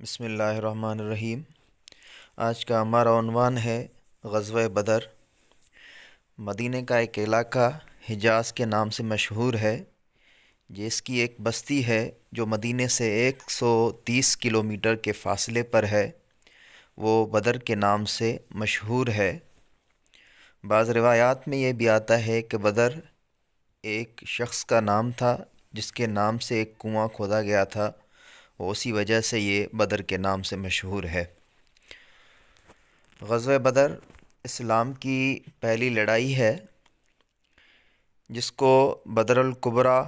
بسم اللہ الرحمن الرحیم۔ آج کا ہمارا عنوان ہے غزوہ بدر۔ مدینہ کا ایک علاقہ حجاز کے نام سے مشہور ہے، جس کی ایک بستی ہے جو مدینہ سے 130 کلومیٹر کے فاصلے پر ہے، وہ بدر کے نام سے مشہور ہے۔ بعض روایات میں یہ بھی آتا ہے کہ بدر ایک شخص کا نام تھا جس کے نام سے ایک کنواں کھودا گیا تھا، وہ اسی وجہ سے یہ بدر کے نام سے مشہور ہے۔ غزوہ بدر اسلام کی پہلی لڑائی ہے، جس کو بدر الکبریٰ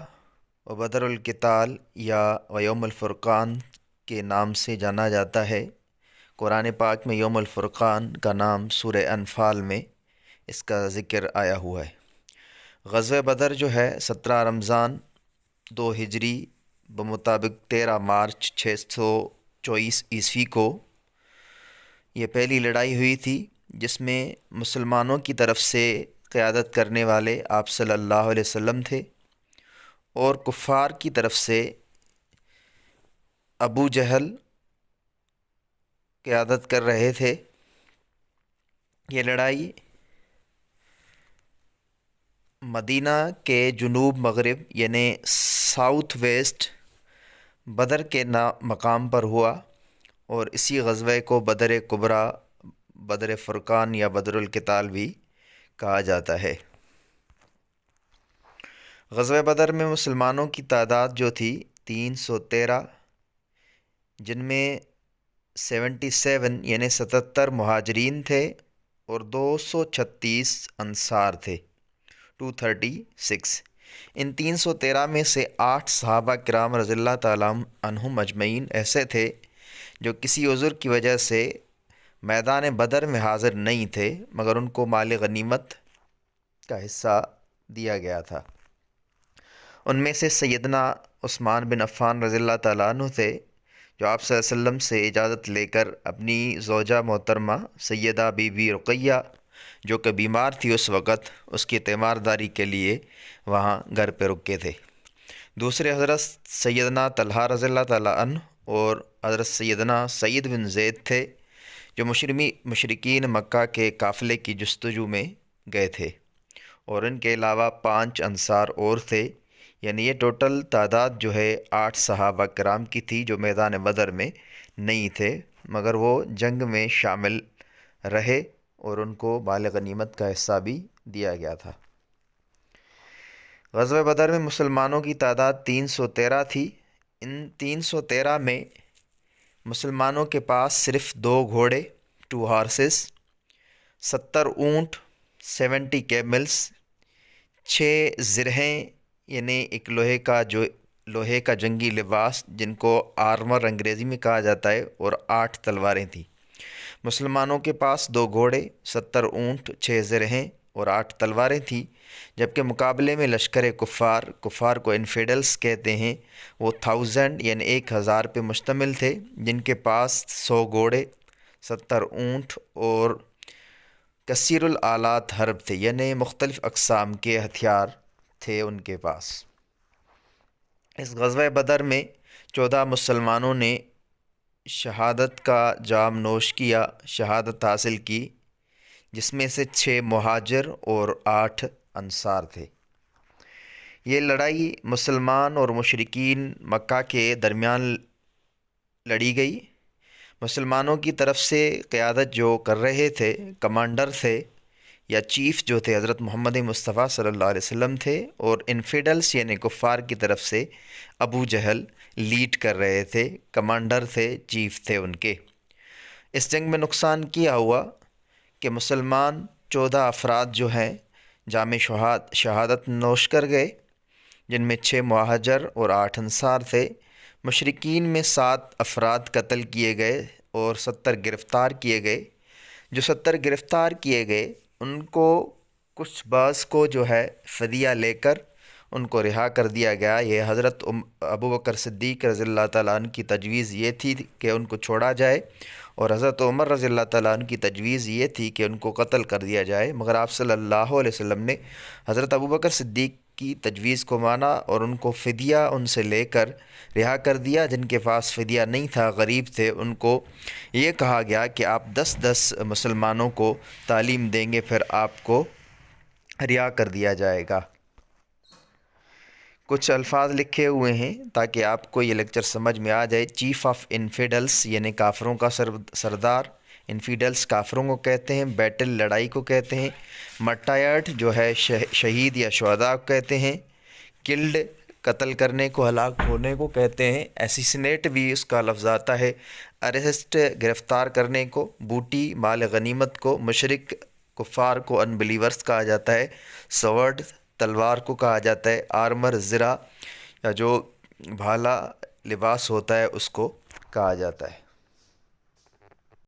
و بدر القتال یا یوم الفرقان کے نام سے جانا جاتا ہے۔ قرآن پاک میں یوم الفرقان کا نام سورہ انفال میں اس کا ذکر آیا ہوا ہے۔ غزوہ بدر جو ہے 17 رمضان 2 ہجری بمطابق 13 مارچ 624 عیسوی کو یہ پہلی لڑائی ہوئی تھی، جس میں مسلمانوں کی طرف سے قیادت کرنے والے آپ صلی اللہ علیہ وسلم تھے، اور کفار کی طرف سے ابو جہل قیادت کر رہے تھے۔ یہ لڑائی مدینہ کے جنوب مغرب یعنی ساؤتھ ویسٹ بدر کے مقام پر ہوا، اور اسی غزوہ کو بدر کبریٰ، بدر فرقان یا بدر القتال بھی کہا جاتا ہے۔ غزوہ بدر میں مسلمانوں کی تعداد جو تھی 313، جن میں 77 یعنی 77 مہاجرین تھے اور 236 انصار تھے، 236۔ ان 313 میں سے 8 صحابہ کرام رضی اللہ تعالیٰ عنہم اجمعین ایسے تھے جو کسی عذر کی وجہ سے میدان بدر میں حاضر نہیں تھے، مگر ان کو مال غنیمت کا حصہ دیا گیا تھا۔ ان میں سے سیدنا عثمان بن عفان رضی اللہ تعالیٰ عنہ تھے، جو آپ صلی اللہ علیہ وسلم سے اجازت لے کر اپنی زوجہ محترمہ سیدہ بی بی رقیہ جو کہ بیمار تھی اس وقت، اس کی تیمارداری کے لیے وہاں گھر پہ رکے تھے۔ دوسرے حضرت سیدنا طلحہ رضی اللہ تعالیٰ عنہ اور حضرت سیدنا سعید بن زید تھے، جو مشرکین مکہ کے قافلے کی جستجو میں گئے تھے، اور ان کے علاوہ 5 انصار اور تھے، یعنی یہ ٹوٹل تعداد جو ہے 8 صحابہ کرام کی تھی جو میدان بدر میں نہیں تھے، مگر وہ جنگ میں شامل رہے اور ان کو مال غنیمت کا حصہ بھی دیا گیا تھا۔ غزوہ بدر میں مسلمانوں کی تعداد 313 تھی۔ ان 313 میں مسلمانوں کے پاس صرف 2 گھوڑے 2 ہارسز، 70 اونٹ 70 کیملز، 6 زرہیں یعنی ایک لوہے کا جنگی لباس جن کو آرمر انگریزی میں کہا جاتا ہے، اور 8 تلواریں تھیں۔ مسلمانوں کے پاس 2 گھوڑے، 70 اونٹ، 6 زرہیں اور 8 تلواریں تھیں، جبکہ مقابلے میں لشکر کفار کو انفیڈلز کہتے ہیں، وہ 1000 یعنی 1000 پہ مشتمل تھے، جن کے پاس 100 گھوڑے، 70 اونٹ اور کثیر الآلات حرب تھے، یعنی مختلف اقسام کے ہتھیار تھے ان کے پاس۔ اس غزوہ بدر میں 14 مسلمانوں نے شہادت کا جام نوش کیا، شہادت حاصل کی، جس میں سے 6 مہاجر اور 8 انصار تھے۔ یہ لڑائی مسلمان اور مشرکین مکہ کے درمیان لڑی گئی۔ مسلمانوں کی طرف سے قیادت جو کر رہے تھے، کمانڈر تھے یا چیف جو تھے، حضرت محمد مصطفیٰ صلی اللہ علیہ وسلم تھے، اور انفیڈلس یعنی کفار کی طرف سے ابو جہل لیڈ کر رہے تھے، کمانڈر تھے، چیف تھے ان کے۔ اس جنگ میں نقصان کیا ہوا کہ مسلمان 14 افراد جو ہیں جام شہادت نوش کر گئے، جن میں 6 مہاجر اور 8 انصار تھے۔ مشرکین میں 7 افراد قتل کیے گئے اور 70 گرفتار کیے گئے۔ جو 70 گرفتار کیے گئے ان کو کچھ بعض کو جو ہے فدیہ لے کر ان کو رہا کر دیا گیا۔ یہ حضرت ابو بکر صدیق رضی اللہ تعالیٰ عنہ کی تجویز یہ تھی کہ ان کو چھوڑا جائے، اور حضرت عمر رضی اللہ تعالیٰ عنہ کی تجویز یہ تھی کہ ان کو قتل کر دیا جائے، مگر آپ صلی اللہ علیہ وسلم نے حضرت ابو بکر صدیق کی تجویز کو مانا اور ان کو فدیہ ان سے لے کر رہا کر دیا۔ جن کے پاس فدیہ نہیں تھا، غریب تھے، ان کو یہ کہا گیا کہ آپ 10 مسلمانوں کو تعلیم دیں گے، پھر آپ کو رہا کر دیا جائے گا۔ کچھ الفاظ لکھے ہوئے ہیں تاکہ آپ کو یہ لیکچر سمجھ میں آ جائے۔ چیف آف انفیڈلس یعنی کافروں کا سردار، انفیڈلس کافروں کو کہتے ہیں۔ بیٹل لڑائی کو کہتے ہیں۔ مرٹائرڈ جو ہے شہید یا شہداء کو کہتے ہیں۔ کلڈ قتل کرنے کو، ہلاک ہونے کو کہتے ہیں۔ ایسیسنیٹ بھی اس کا لفظ آتا ہے۔ ارسٹ گرفتار کرنے کو۔ بوٹی مال غنیمت کو۔ مشرک کفار کو انبلیورس کہا جاتا ہے۔ سورڈ تلوار کو کہا جاتا ہے۔ آرمر زرہ یا جو بھالا لباس ہوتا ہے اس کو کہا جاتا ہے۔